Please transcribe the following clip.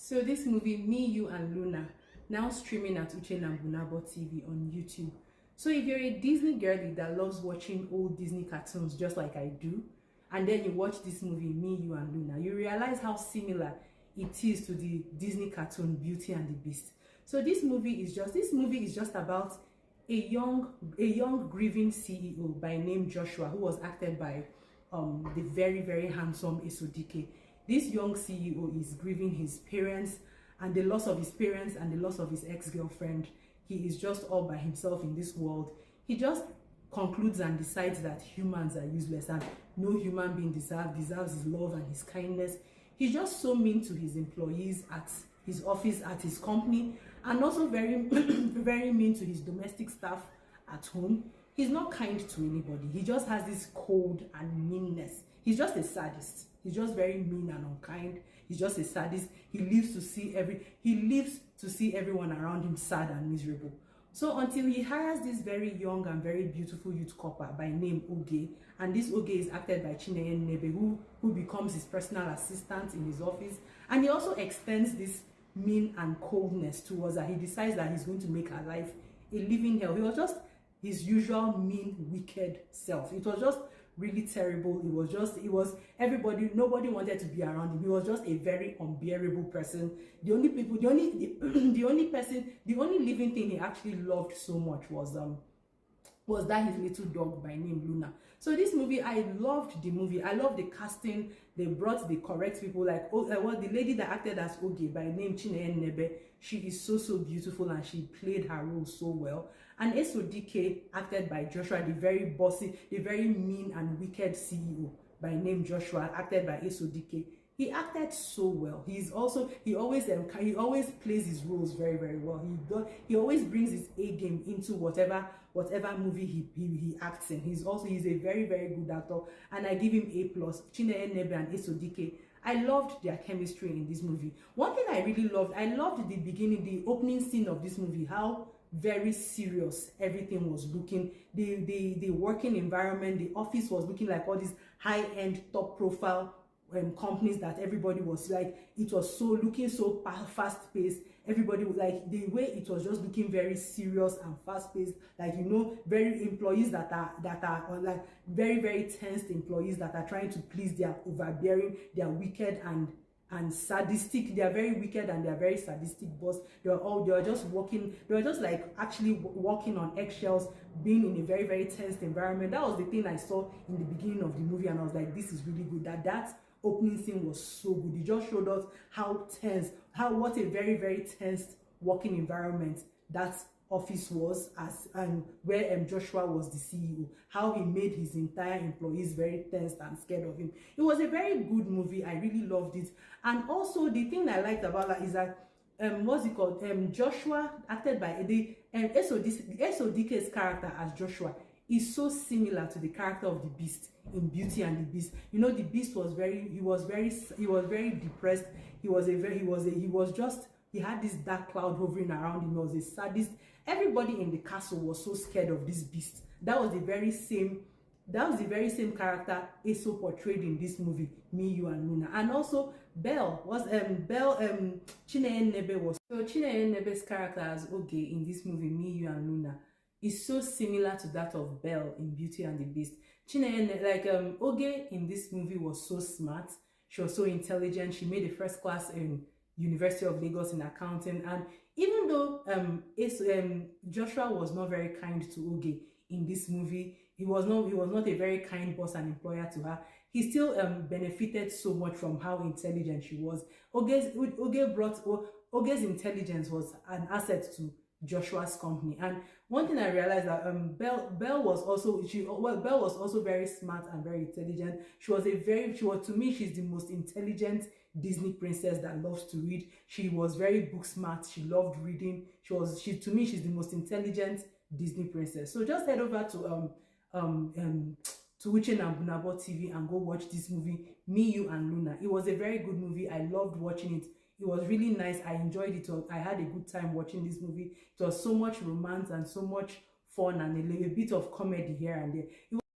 So this movie, Me, You and Luna, now streaming at Uche Nambunabo TV on YouTube. So if you're a Disney girly that loves watching old Disney cartoons just like I do, and then you watch this movie, Me, You and Luna, you realize how similar it is to the Disney cartoon Beauty and the Beast. So this movie is just about a young grieving CEO by name Joshua, who was acted by the very handsome Esodike. This young CEO is grieving his parents and the loss of his parents and the loss of his ex-girlfriend. He is just all by himself in this world. He just concludes and decides that humans are useless and no human being deserves his love and his kindness. He's just so mean to his employees at his office, at his company, and also very very mean to his domestic staff at home. He's not kind to anybody. He just has this cold and meanness. He's just a sadist. He's just very mean and unkind. He's just a sadist. He lives to see everyone around him sad and miserable. So until he hires this very young and very beautiful youth copper by name Oge, and this Oge is acted by Chineye Nnebe, who becomes his personal assistant in his office, and he also extends this mean and coldness towards her. He decides that he's going to make her life a living hell. He was just his usual mean, wicked self. It was just really terrible. Everybody, nobody wanted to be around him. He was just a very unbearable person. The only living thing he actually loved so much was that his little dog by name Luna. So this movie, I loved the movie. I loved the casting. They brought the correct people. Like the lady that acted as Oge by name Chineye Nnebe, she is so beautiful and she played her role so well. And Esodike, acted by Joshua, the very bossy, the very mean and wicked CEO by name Joshua, acted by Esodike. He acted so well. He always plays his roles very well. He always brings his A game into whatever movie he acts in. He's a very good actor, and I give him A+. Chineye Nnebe and Esodike, I loved their chemistry in this movie. One thing I really loved, I loved the beginning, the opening scene of this movie, how very serious everything was looking. The working environment, the office was looking like all these high-end, top-profile companies that everybody was like. It was looking so fast-paced. Everybody was like, the way it was just looking very serious and fast-paced, like, you know, very employees that are like very tensed employees that are trying to please. Their overbearing, their wicked and sadistic. They are very wicked and they are very sadistic boss. They were just like actually walking on eggshells, being in a very tensed environment. That was the thing I saw in the beginning of the movie, and I was like, this is really good. That opening scene was so good. It just showed us what a very tense working environment that office was, where Joshua was the CEO, how he made his entire employees very tense and scared of him. It was a very good movie. I really loved it. And also the thing I liked about that is that Joshua, acted by Esodike's character as Joshua, is so similar to the character of the Beast in Beauty and the Beast. You know, the Beast was very depressed. He had this dark cloud hovering around him. He was a sadist. Everybody in the castle was so scared of this Beast. That was the very same character Eso portrayed in this movie, Me, You and Luna. And also Chineye Nnebe was. So Chineye Nnebe's character as Oge in this movie, Me, You and Luna, is so similar to that of Belle in Beauty and the Beast. Oge in this movie was so smart. She was so intelligent. She made a first class in University of Lagos in accounting. And even though Joshua was not very kind to Oge in this movie, he was not a very kind boss and employer to her, he still benefited so much from how intelligent she was. Oge's intelligence was an asset to Joshua's company. And one thing I realized that Belle was also very smart and very intelligent. To me, she's the most intelligent Disney princess that loves to read. She was very book smart. She loved reading. To me, she's the most intelligent Disney princess. So just head over to Uche Nambunabo TV and go watch this movie, Me, You and Luna. It was a very good movie. I loved watching it. It was really nice. I enjoyed it. I had a good time watching this movie. It was so much romance and so much fun and a bit of comedy here and there.